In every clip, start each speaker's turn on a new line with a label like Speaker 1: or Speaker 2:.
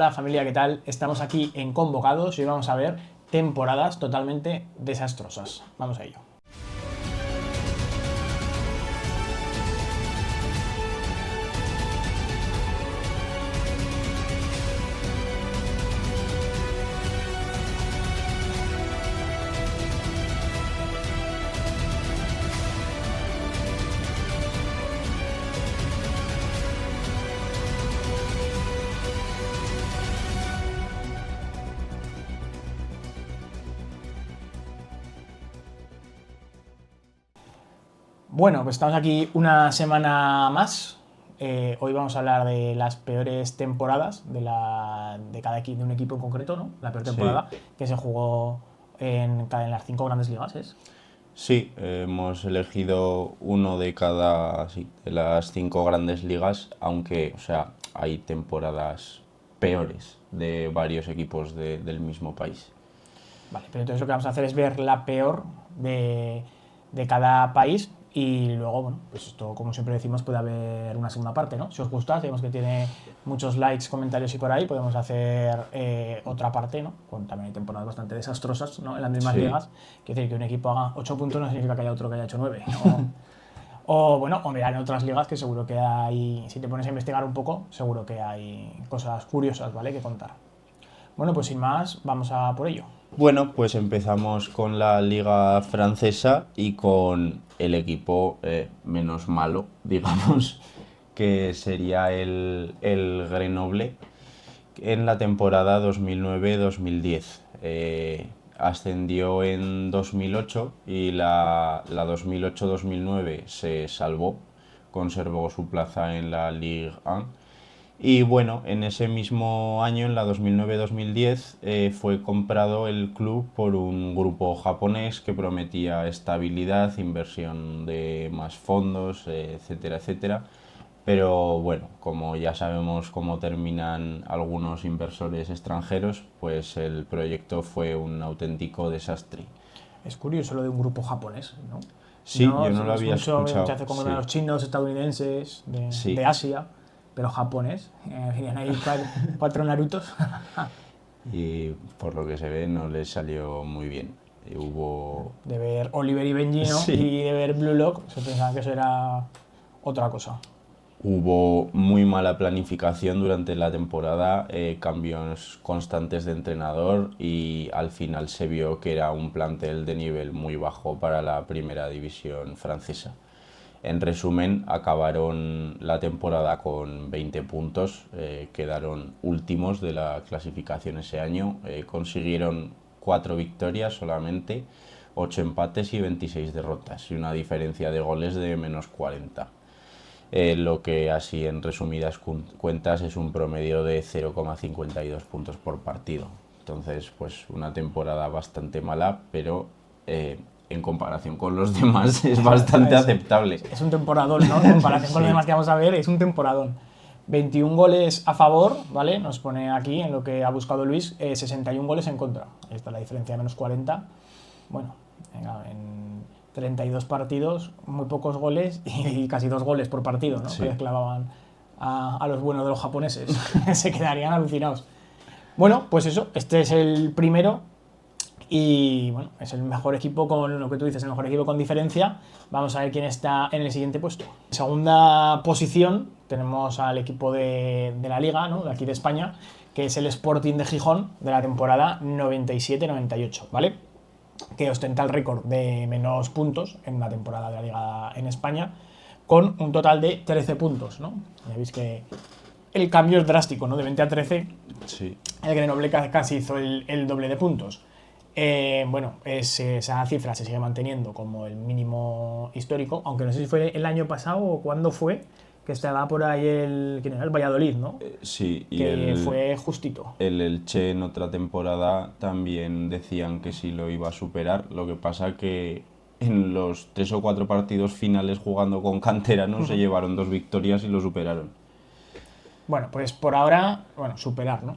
Speaker 1: Hola familia, ¿qué tal? Estamos aquí en Convocados y hoy vamos a ver temporadas totalmente desastrosas. Vamos a ello. Bueno, pues estamos aquí una semana más. Hoy vamos a hablar de las peores temporadas de cada equipo, de un equipo en concreto, ¿no? La peor temporada que se jugó en las 5 grandes ligas, ¿es?
Speaker 2: Sí, hemos elegido uno de cada, de las 5 grandes ligas, aunque, hay temporadas peores de varios equipos del mismo país.
Speaker 1: Vale, pero entonces lo que vamos a hacer es ver la peor de cada país y luego, bueno, pues esto, como siempre decimos, puede haber una segunda parte, ¿no? Si os gusta, sabemos que tiene muchos likes, comentarios y por ahí, podemos hacer otra parte, ¿no? Con también hay temporadas bastante desastrosas, ¿no? En las mismas
Speaker 2: Sí,
Speaker 1: ligas. Quiere decir que un equipo haga 8 puntos no significa que haya otro que haya hecho 9, ¿no? O mirar en otras ligas que seguro que hay, si te pones a investigar un poco, seguro que hay cosas curiosas, ¿vale? Que contar. Bueno, pues sin más, vamos a por ello.
Speaker 2: bueno, pues empezamos con la liga francesa y con el equipo menos malo, digamos, que sería el Grenoble en la temporada 2009-2010. Ascendió en 2008 y la 2008-2009 se salvó, conservó su plaza en la Ligue 1. Y bueno, en ese mismo año, en la 2009-2010, fue comprado el club por un grupo japonés que prometía estabilidad, inversión de más fondos, etcétera, etcétera. Pero bueno, como ya sabemos cómo terminan algunos inversores extranjeros, pues el proyecto fue un auténtico desastre.
Speaker 1: Es curioso lo de un grupo japonés, ¿no?
Speaker 2: Sí,
Speaker 1: No,
Speaker 2: yo no lo
Speaker 1: es
Speaker 2: había
Speaker 1: mucho,
Speaker 2: escuchado,
Speaker 1: muchas veces como
Speaker 2: sí,
Speaker 1: los chinos, estadounidenses, de
Speaker 2: sí.
Speaker 1: Asia, pero japonés. Venían ahí cuatro Narutos.
Speaker 2: Y por lo que se ve no les salió muy bien. Y hubo...
Speaker 1: De ver Oliver y Benji, ¿no?
Speaker 2: Sí,
Speaker 1: Y de ver Blue Lock, se pensaban que eso era otra cosa.
Speaker 2: hubo muy mala planificación durante la temporada, cambios constantes de entrenador y al final se vio que era un plantel de nivel muy bajo para la primera división francesa. En resumen, acabaron la temporada con 20 puntos, quedaron últimos de la clasificación ese año, consiguieron 4 victorias solamente, 8 empates y 26 derrotas y una diferencia de goles de -40. Lo que así en resumidas cuentas es un promedio de 0,52 puntos por partido. Entonces, pues una temporada bastante mala, pero en comparación con los demás es bastante aceptable.
Speaker 1: Es un temporadón, ¿no? En comparación con los
Speaker 2: Sí,
Speaker 1: demás que vamos a ver, es un temporadón. 21 goles a favor, ¿vale? Nos pone aquí en lo que ha buscado Luis, 61 goles en contra. Ahí está la diferencia de -40. Bueno, venga, en 32 partidos, muy pocos goles y casi 2 goles por partido, ¿no? Que les
Speaker 2: sí.
Speaker 1: clavaban a los buenos de los japoneses. Se quedarían alucinados. Bueno, pues eso, este es el primero y bueno, es el mejor equipo con lo que tú dices, el mejor equipo con diferencia. Vamos a ver quién está en el siguiente puesto. En segunda posición tenemos al equipo de la Liga, ¿no? De aquí de España, que es el Sporting de Gijón de la temporada 97-98, ¿vale? Que ostenta el récord de menos puntos en la temporada de la Liga en España, con un total de 13 puntos, ¿no? Ya veis que el cambio es drástico, ¿no? De 20 a 13,
Speaker 2: Sí.
Speaker 1: el Grenoble casi hizo el doble de puntos. Bueno, esa cifra se sigue manteniendo como el mínimo histórico, aunque no sé si fue el año pasado o cuándo fue, que estaba por ahí ¿quién era? El Valladolid, ¿no?
Speaker 2: Sí, y
Speaker 1: Que fue justito.
Speaker 2: el Elche en otra temporada también decían que sí lo iba a superar. Lo que pasa que en los 3 o 4 partidos finales jugando con canteranos se llevaron 2 victorias y lo superaron.
Speaker 1: Bueno, pues por ahora, bueno, superar, ¿no?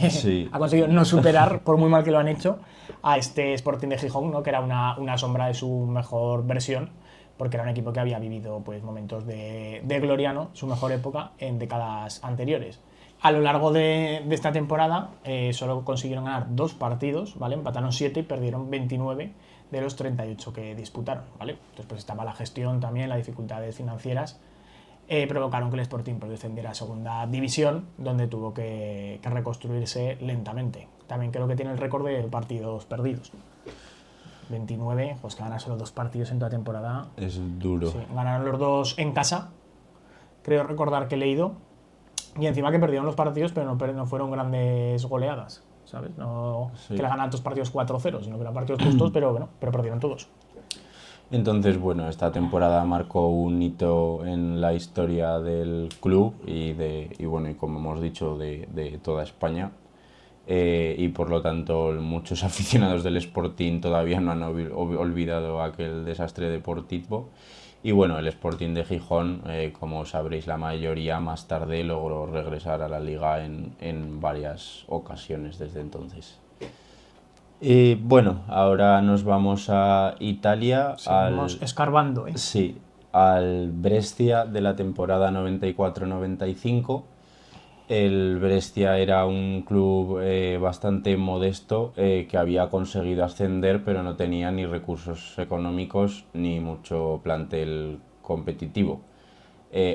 Speaker 2: Sí,
Speaker 1: Ha conseguido no superar, por muy mal que lo han hecho, a este Sporting de Gijón, ¿no? Que era una sombra de su mejor versión, porque era un equipo que había vivido pues, momentos de gloria, ¿no? Su mejor época en décadas anteriores. a lo largo de esta temporada solo consiguieron ganar 2 partidos, ¿vale? Empataron 7 y perdieron 29 de los 38 que disputaron, ¿vale? Entonces pues estaba la gestión también, las dificultades financieras provocaron que el Sporting pues, descendiera a segunda división, donde tuvo que reconstruirse lentamente. También creo que tiene el récord de partidos perdidos. 29, pues que ganar solo 2 partidos en toda temporada.
Speaker 2: Es duro.
Speaker 1: Sí, ganaron los 2 en casa, creo recordar que he leído, y encima que perdieron los partidos, pero no fueron grandes goleadas, ¿sabes? No
Speaker 2: Sí.
Speaker 1: que le ganaron 2 partidos 4-0, sino que eran partidos justos, pero perdieron todos.
Speaker 2: Entonces, bueno, esta temporada marcó un hito en la historia del club y bueno, y como hemos dicho, de toda España. Y por lo tanto, muchos aficionados del Sporting todavía no han olvidado aquel desastre deportivo. Y bueno, el Sporting de Gijón, como sabréis la mayoría, más tarde logró regresar a la liga en varias ocasiones desde entonces. Bueno, ahora nos vamos a Italia,
Speaker 1: Seguimos escarbando, ¿eh?
Speaker 2: sí, al Brescia de la temporada 94-95. El Brescia era un club bastante modesto que había conseguido ascender, pero no tenía ni recursos económicos ni mucho plantel competitivo.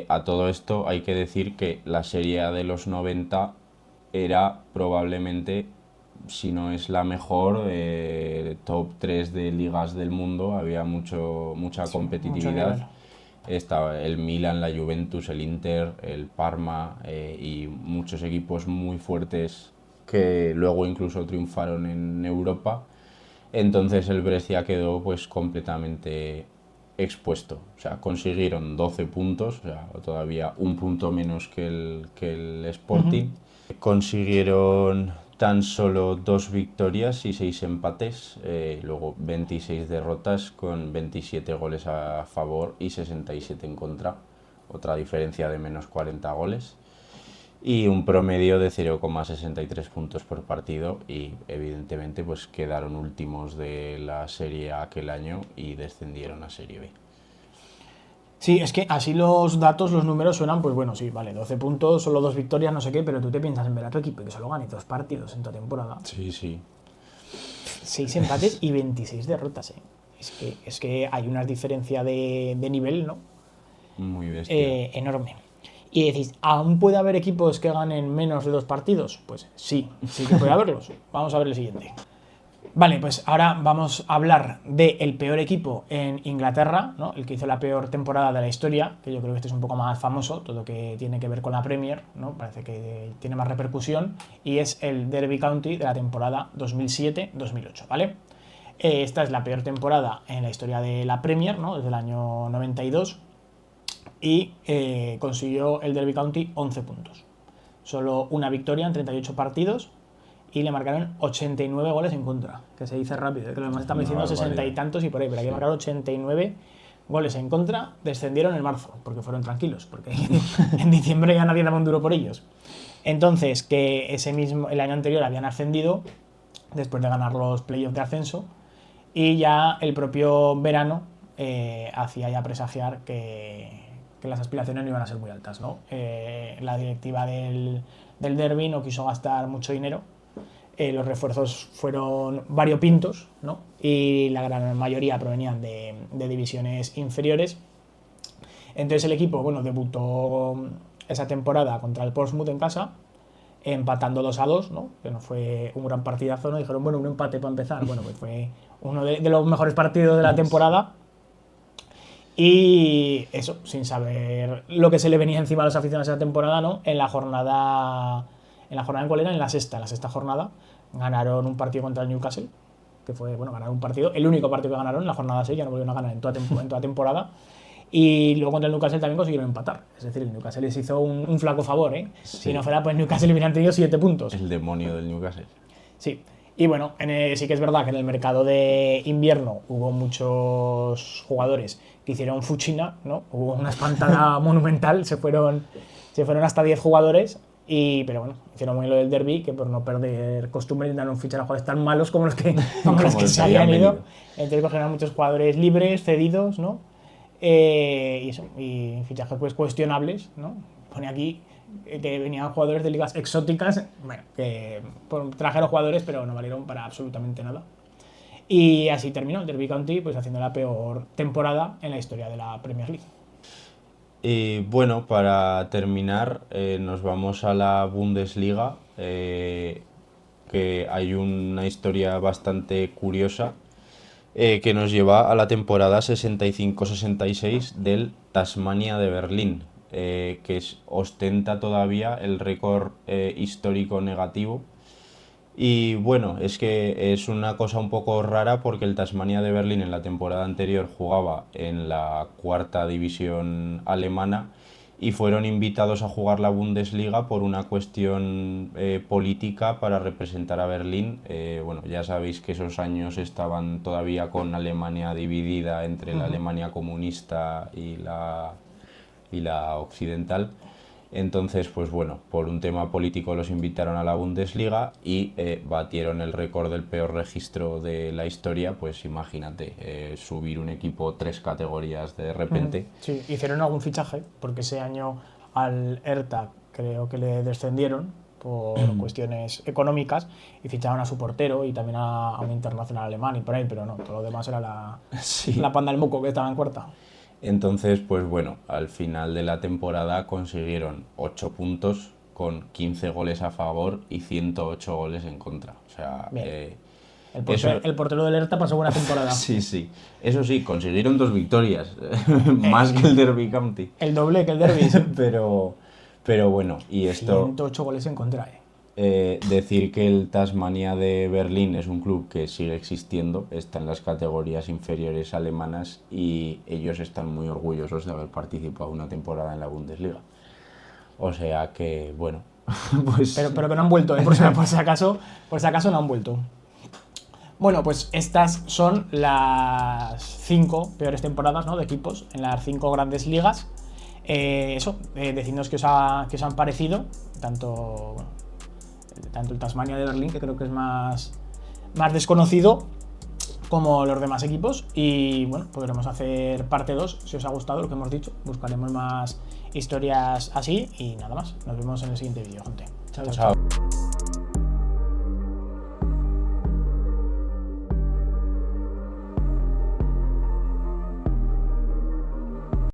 Speaker 2: A todo esto hay que decir que la Serie A de los 90 era probablemente, si no es la mejor, top 3 de ligas del mundo. Había mucha
Speaker 1: Mucho
Speaker 2: competitividad.
Speaker 1: nivel.
Speaker 2: Estaba el Milan, la Juventus, el Inter, el Parma y muchos equipos muy fuertes que luego incluso triunfaron en Europa. Entonces el Brescia quedó pues completamente expuesto. O sea, consiguieron 12 puntos, o sea, todavía un punto menos que el Sporting. Consiguieron tan solo 2 victorias y 6 empates, luego 26 derrotas con 27 goles a favor y 67 en contra, otra diferencia de menos 40 goles y un promedio de 0,63 puntos por partido y evidentemente pues quedaron últimos de la Serie A aquel año y descendieron a Serie B.
Speaker 1: Sí, es que así los datos, los números suenan, pues bueno, sí, vale, 12 puntos, solo 2 victorias, no sé qué, pero tú te piensas en ver a tu equipo y que solo gane 2 partidos en toda temporada.
Speaker 2: Sí, sí.
Speaker 1: 6 empates y 26 derrotas, ¿eh? Es que hay una diferencia de nivel, ¿no?
Speaker 2: Muy bestia.
Speaker 1: Enorme. Y decís, ¿aún puede haber equipos que ganen menos de 2 partidos? Pues sí, sí que puede haberlos. Vamos a ver el siguiente. Vale, pues ahora vamos a hablar del peor equipo en Inglaterra, ¿no? El que hizo la peor temporada de la historia, que yo creo que este es un poco más famoso, todo lo que tiene que ver con la Premier, ¿no? Parece que tiene más repercusión, y es el Derby County de la temporada 2007-2008, ¿vale? Esta es la peor temporada en la historia de la Premier, ¿no? Desde el año 92, y consiguió el Derby County 11 puntos. Solo una victoria en 38 partidos, y le marcaron 89 goles en contra, que se dice rápido, que lo demás estamos diciendo 60 y tantos y por ahí, pero aquí marcaron 89 goles en contra. Descendieron en marzo, porque fueron tranquilos, porque en diciembre ya nadie daba un duro por ellos. Entonces, que el año anterior habían ascendido, después de ganar los playoffs de ascenso, y ya el propio verano hacía ya presagiar que las aspiraciones no iban a ser muy altas, ¿no? La directiva del Derby no quiso gastar mucho dinero. Los refuerzos fueron variopintos, ¿no? Y la gran mayoría provenían de divisiones inferiores. Entonces el equipo, bueno, debutó esa temporada contra el Portsmouth en casa, empatando 2-2, ¿no? Que no fue un gran partidazo, ¿no? Dijeron, bueno, un empate para empezar. Bueno, pues fue uno de los mejores partidos de la temporada. Y eso, sin saber lo que se le venía encima a los aficionados de esa temporada, ¿no? En la jornada ¿en cuál era? En la sexta jornada, ganaron un partido contra el Newcastle, que fue, bueno, ganaron un partido, el único partido que ganaron en la jornada 6, ya no volvieron a ganar en toda temporada, y luego contra el Newcastle también consiguieron empatar, es decir, el Newcastle les hizo un flaco favor, ¿eh?
Speaker 2: Sí.
Speaker 1: Si no fuera, pues Newcastle hubieran tenido 7 puntos.
Speaker 2: El demonio del Newcastle.
Speaker 1: Sí, y bueno, sí que es verdad que en el mercado de invierno hubo muchos jugadores que hicieron fuchina, ¿no? Hubo una espantada monumental, se fueron hasta 10 jugadores. Pero bueno, hicieron muy lo del derby, que por no perder costumbre intentaron fichar a jugadores tan malos como los que se habían ido. Entonces cogieron a muchos jugadores libres, cedidos, ¿no? Y fichajes pues cuestionables, ¿no? Pone aquí venían jugadores de ligas exóticas, bueno, que trajeron jugadores pero no valieron para absolutamente nada. Y así terminó el Derby County, pues haciendo la peor temporada en la historia de la Premier League.
Speaker 2: Y bueno, para terminar, nos vamos a la Bundesliga, que hay una historia bastante curiosa que nos lleva a la temporada 65-66 del Tasmania de Berlín, que ostenta todavía el récord histórico negativo. Y bueno, es que es una cosa un poco rara porque el Tasmania de Berlín en la temporada anterior jugaba en la cuarta división alemana y fueron invitados a jugar la Bundesliga por una cuestión política para representar a Berlín. Bueno, ya sabéis que esos años estaban todavía con Alemania dividida entre la Alemania comunista y la occidental. Entonces, pues bueno, por un tema político los invitaron a la Bundesliga y batieron el récord del peor registro de la historia. Pues imagínate, subir un equipo 3 categorías de repente.
Speaker 1: Sí, hicieron algún fichaje, porque ese año al Hertha creo que le descendieron por cuestiones económicas y ficharon a su portero y también a un internacional alemán y por ahí, pero no, todo lo demás era la panda del moco que estaba en cuarta.
Speaker 2: Entonces, pues bueno, al final de la temporada consiguieron 8 puntos con 15 goles a favor y 108 goles en contra. O sea,
Speaker 1: el portero del Hertha pasó buena temporada.
Speaker 2: Sí, sí. Eso sí, consiguieron 2 victorias, más que el Derby County.
Speaker 1: El doble que el Derby.
Speaker 2: Pero bueno, y esto...
Speaker 1: 108 goles en contra,
Speaker 2: decir que el Tasmania de Berlín es un club que sigue existiendo, está en las categorías inferiores alemanas y ellos están muy orgullosos de haber participado una temporada en la Bundesliga. O sea que, bueno, pues...
Speaker 1: Pero que no han vuelto, por si acaso no han vuelto. Bueno, pues estas son las 5 peores temporadas, ¿no?, de equipos en las 5 grandes ligas. Decidnos qué os han parecido, tanto el Tasmania de Berlín, que creo que es más desconocido, como los demás equipos. Y bueno, podremos hacer parte 2 si os ha gustado lo que hemos dicho. Buscaremos más historias así y nada más. Nos vemos en el siguiente vídeo, gente.
Speaker 2: Chao.